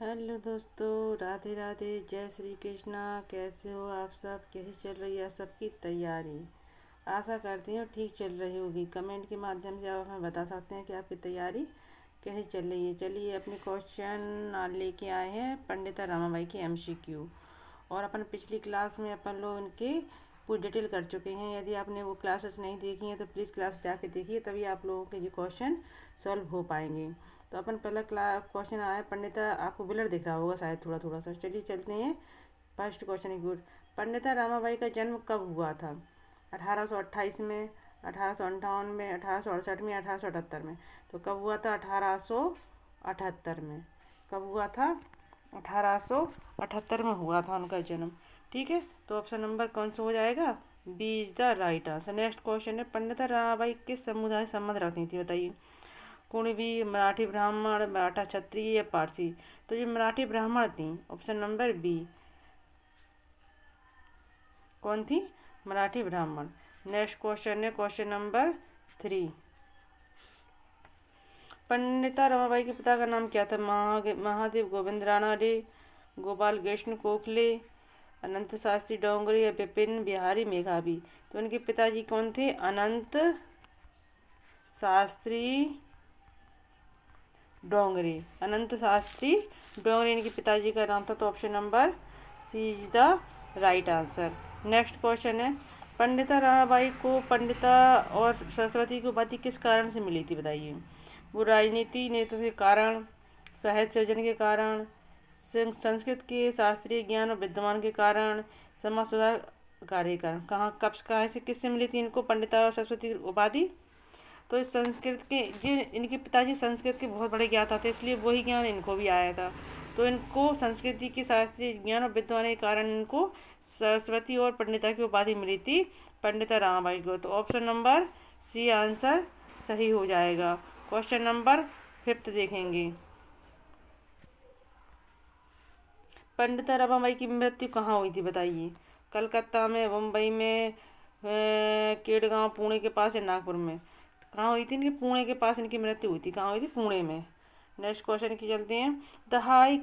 Hello दोस्तों, राधे राधे, जय श्री कृष्णा। कैसे हो आप सब? कैसी चल रही है आप सबकी तैयारी? आशा करती हूँ ठीक चल रही होगी। कमेंट के माध्यम से आप हमें बता सकते हैं कि आपकी तैयारी कैसी चल रही है। चलिए अपने क्वेश्चन लेके आए हैं पंडिता रमाबाई के MCQ। और अपन पिछली क्लास में अपन लोग इनके पूरी डिटेल कर चुके हैं। यदि आपने वो क्लासेस नहीं देखी हैं तो प्लीज़ क्लास जाके देखिए, तभी आप लोगों के ये क्वेश्चन सॉल्व हो पाएंगे। तो अपन पहला क्वेश्चन आया पंडिता, आपको बुलर दिख रहा होगा शायद थोड़ा थोड़ा सा। चलिए चलते हैं। First question is good. Pandita Ramabai का जन्म कब हुआ था? 1828 में, 1858 में, 1868 में, 1878 में। तो कब हुआ था? 1878 में। कब हुआ था? 1878 में हुआ था उनका जन्म। ठीक है, तो ऑप्शन नंबर कौन सा हो जाएगा? B is the right answer. Next question है पंडिता रमाबाई किस समुदाय से संबंध रखती थी? बताइए। कुणबी, मराठी ब्राह्मण, मराठा क्षत्रिय या पारसी? तो ये मराठी ब्राह्मण थी। Option number B. कौन थी? मराठी ब्राह्मण। नेक्स्ट क्वेश्चन है क्वेश्चन नंबर 3। पंडिता रमाबाई के पिता का नाम क्या था? महादेव गोविंद रानडे, गोपाल कृष्ण गोखले, अनंत शास्त्री डोंगरे या विपिन बिहारी मेघावी? तो उनके पिताजी कौन थे? अनंत शास्त्री डोंगरे। अनंत शास्त्री डोंगरे इनके पिताजी का नाम था। तो option number C is the right answer. Next question है पंडिता रमाबाई को पंडिता और सरस्वती की उपाधि किस कारण से मिली थी? बताइए। वो राजनीति नेतृत्व के कारण, साहित्य सृजन के कारण, संस्कृत के शास्त्रीय ज्ञान और विद्वान के कारण, समाज सुधार कार्य के कारण। कहाँ से किससे मिली थी इनको पंडिता और सरस्वती उपाधि? तो इस संस्कृत के इनके पिताजी संस्कृत के बहुत बड़े ज्ञाता थे, इसलिए वही ज्ञान इनको भी आया था। तो इनको संस्कृति की शास्त्रीय ज्ञान और विद्वान के कारण इनको सरस्वती और पंडिता की उपाधि मिली थी पंडिता रमाबाई को। तो ऑप्शन नंबर सी आंसर सही हो जाएगा। क्वेश्चन नंबर 5 देखेंगे। पंडिता रमाबाई की मृत्यु कहाँ हुई थी? बताइए। कलकत्ता में, मुंबई में, केड़गांव पुणे के पास या नागपुर में? कहाँ हुई थी इनकी? पुणे के पास इनकी मृत्यु हुई थी। कहाँ हुई थी? पुणे में। नेक्स्ट क्वेश्चन की चलते हैं। The high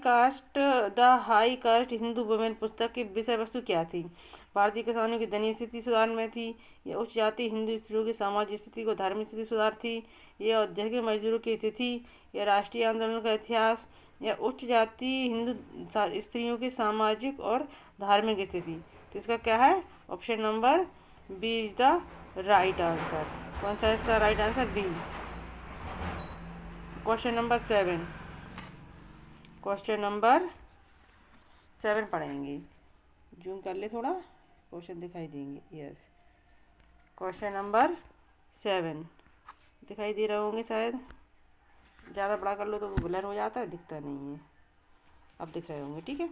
cast Hindu women पुस्तक की विषय वस्तु क्या थी? भारतीय किसानों की दयनीय स्थिति सुधार में थी, या उच्च जाति हिंदू स्त्रियों की सामाजिक स्थिति को धार्मिक स्थिति सुधार थी, या औद्योगिक मजदूरों की स्थिति, या राष्ट्रीय आंदोलन का इतिहास, या उच्च जाति हिंदू स्त्रियों की सामाजिक और धार्मिक स्थिति? तो इसका क्या है? Option number B is the right answer. कौन सा इसका right answer? B. Question number 7। Question number 7 पढ़ेंगे। जूम कर ले थोड़ा, क्वेश्चन दिखाई देंगे। यस, क्वेश्चन नंबर 7 दिखाई दे रहे होंगे शायद। ज़्यादा बड़ा कर लो तो वो ब्लर हो जाता है, दिखता नहीं है। अब दिख रहे होंगे, ठीक है।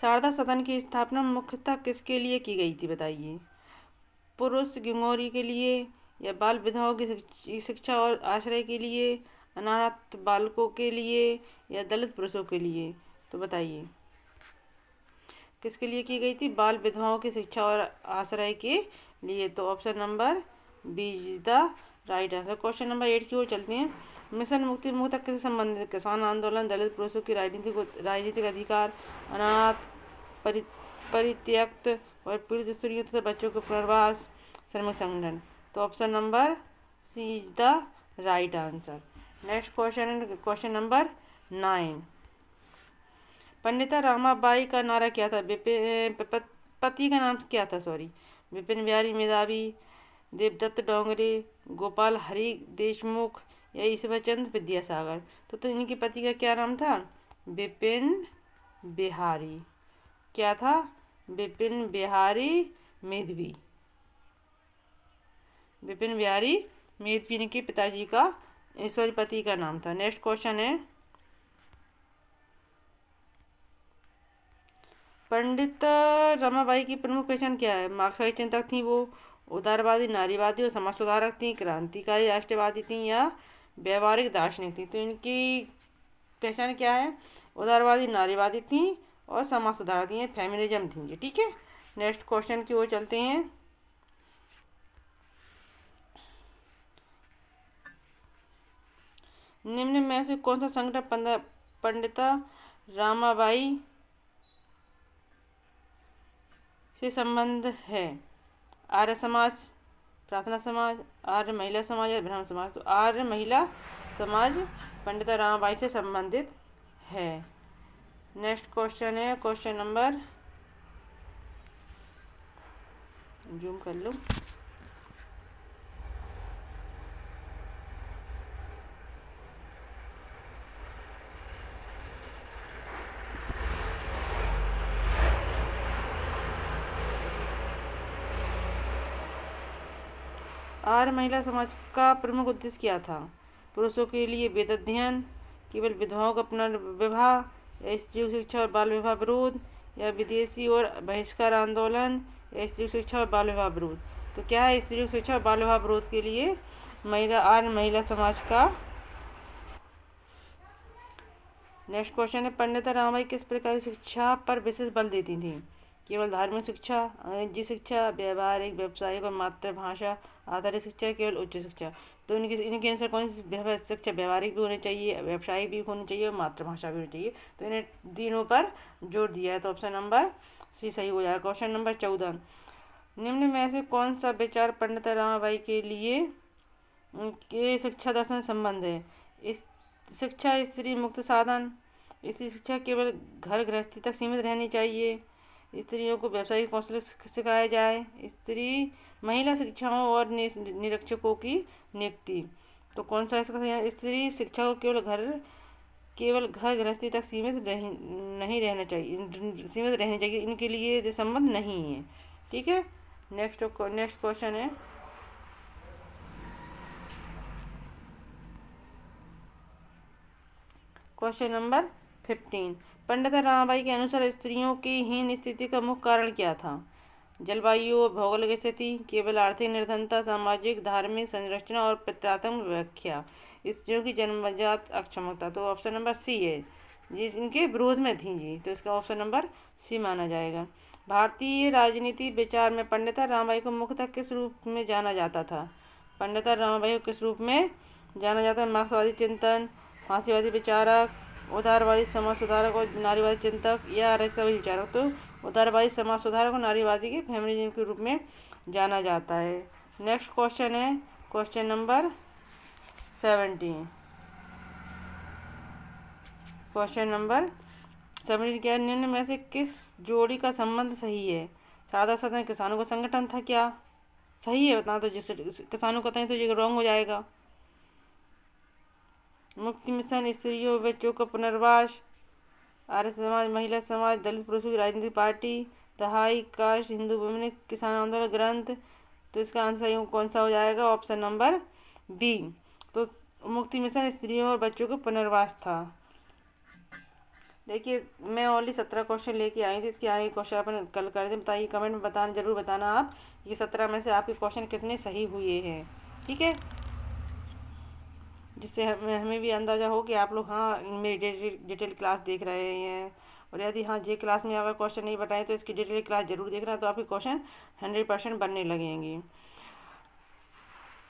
शारदा सदन की स्थापना मुख्यतः किसके लिए की गई थी? बताइए। पुरुष गिंगोरी के लिए, या बाल विधवाओं की शिक्षा और आश्रय के लिए, अनाथ बालकों के लिए, या दलित पुरुषों के लिए? तो बताइए किसके लिए की गई थी? बाल विधवाओं की शिक्षा और आश्रय के लिए। तो option number B is the right answer. Question number 8 की ओर चलते हैं। मिशन मुक्ति मुक्त तक किससे संबंधित? किसान आंदोलन, दलित पुरुषों की राजनीतिक अधिकार, अनाथ, परित्यक्त और पीड़ित स्त्रियों तथा बच्चों के पुनर्वास, श्रमिक संगठन? तो option number C is the right answer. Next question, question number 9। Pandita Ramabai का नारा क्या था? पति का नाम क्या था? सॉरी। विपिन बिहारी मेधावी, देवदत्त डोंगरे, गोपाल हरि देशमुख, या ईश्वरचंद्र विद्यासागर? तो इनके पति का क्या नाम था? विपिन बिहारी। क्या था? विपिन बिहारी मेधावी। विपिन बिहारी मेधावी इनके पिताजी का, सॉरी, पति का नाम था। नेक्स्ट क्वेश्चन है पंडित रमाबाई की प्रमुख पहचान क्या है? मार्क्सवादी चिंतक थी वो, उदारवादी, नारीवादी और समाज सुधारक थी, क्रांतिकारी राष्ट्रवादी थी, या व्यवहारिक दार्शनिक थी? तो इनकी पहचान क्या है? उदारवादी, नारीवादी थी और समाज सुधारक थी, फेमिनिज्म थी ये, ठीक है। नेक्स्ट क्वेश्चन की ओर चलते हैं। निम्न में से कौन सा संगठन पंडिता रामाबाई से संबंध है? आर्य समाज, प्रार्थना समाज, आर्य महिला समाज या ब्राह्मण समाज? तो आर्य महिला समाज पंडिता रामाबाई से संबंधित है। नेक्स्ट क्वेश्चन है क्वेश्चन नंबर, जूम कर लो, आर्य महिला समाज का प्रमुख उद्देश्य क्या था? पुरुषों के लिए वेद अध्ययन, केवल विधवाओं का पुनर्विवाह, या स्त्री शिक्षा और बाल विवाह विरोध, या विदेशी और बहिष्कार आंदोलन, या स्त्री शिक्षा और बाल विवाह विरोध? तो क्या है स्त्री शिक्षा और बाल विवाह विरोध के लिए आर्य महिला समाज का? नेक्स्ट क्वेश्चन है पंडिता रामाबाई किस प्रकार की शिक्षा पर विशेष बल देती थी? केवल धार्मिक शिक्षा, अंग्रेजी शिक्षा, व्यावहारिक, व्यावसायिक और मातृभाषा आधारित शिक्षा, केवल उच्च शिक्षा? तो इनके अनुसार कौन सी शिक्षा व्यावहारिक भी होनी चाहिए, व्यावसायिक भी होनी चाहिए और मातृभाषा भी होनी चाहिए? तो इन्हें तीनों पर जोर दिया है, तो ऑप्शन नंबर सी सही हो जाएगा। क्वेश्चन नंबर 14, निम्न में से कौन सा विचार पंडिता रामाबाई के लिए के शिक्षा दर्शन संबंध है? इस शिक्षा स्त्री मुक्त साधन, स्त्री शिक्षा केवल घर गृहस्थी तक सीमित रहनी चाहिए, स्त्रियों को व्यावसायिक कौशल सिखाया जाए, स्त्री महिला शिक्षाओं और निरीक्षकों की नियुक्ति? तो कौन सा इसका सही है? स्त्री शिक्षा को केवल घर गृहस्थी तक सीमित नहीं रहना चाहिए, सीमित रहनी चाहिए, इनके लिए संबंध नहीं है। ठीक है। नेक्स्ट क्वेश्चन है क्वेश्चन नंबर 15, पंडिता रामाबाई के अनुसार स्त्रियों की हीन स्थिति का मुख्य कारण क्या था? जलवायु और भौगोलिक स्थिति, केवल आर्थिक निर्धनता, सामाजिक धार्मिक संरचना और पितृत्व व्याख्या, स्त्रियों की जन्मजात अक्षमता? तो ऑप्शन नंबर सी है, जिस इनके विरोध में थी जी, तो इसका ऑप्शन नंबर सी माना जाएगा। भारतीय राजनीति विचार में पंडिता रामाबाई को मुख्यतः किस रूप में जाना जाता था? पंडिता रामाबाई को किस रूप में जाना जाता है? मार्क्सवादी चिंतन, फांसीवादी विचारक, उदारवादी समाज सुधारक और नारीवादी चिंतक, या राष्ट्रवादी विचारक? तो उदारवादी समाज सुधारक और नारीवादी के फेमिनिज्म के रूप में जाना जाता है। नेक्स्ट क्वेश्चन है क्वेश्चन नंबर 17, क्वेश्चन नंबर 17 क्या, निम्न में से किस जोड़ी का संबंध सही है? सादा सदन किसानों का संगठन था क्या? सही है बताना, तो जिस किसानों का था तो ये रॉन्ग हो जाएगा। मुक्ति मिशन, स्त्रियों और बच्चों का पुनर्वास, आर्य समाज, महिला समाज, दलित पुरुषों की राजनीतिक पार्टी, दहाई कास्ट, हिंदू वुमेन, किसान आंदोलन ग्रंथ? तो इसका आंसर कौन सा हो जाएगा? Option number B. तो मुक्ति मिशन स्त्रियों और बच्चों का पुनर्वास था। देखिए मैं ओनली 17 क्वेश्चन लेके आई थी, इसके आगे क्वेश्चन अपन कल कर दें। बताइए कमेंट में बताना, जरूर बताना आप कि 17 में से आपके क्वेश्चन कितने सही हुए हैं। ठीक है, जिससे हमें भी अंदाज़ा हो कि आप लोग हाँ मेरी डिटेल क्लास देख रहे हैं। और यदि हाँ जे क्लास में अगर क्वेश्चन नहीं बताए तो इसकी डिटेल क्लास जरूर देखना, तो आपके क्वेश्चन 100% बनने लगेंगे।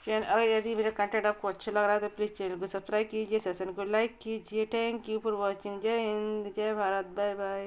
अगर यदि मेरा कंटेंट आपको अच्छा लग रहा है तो प्लीज़ चैनल को सब्सक्राइब कीजिए, सेशन को लाइक कीजिए। Thank you for watching. जय हिंद, जय भारत, बाय बाय।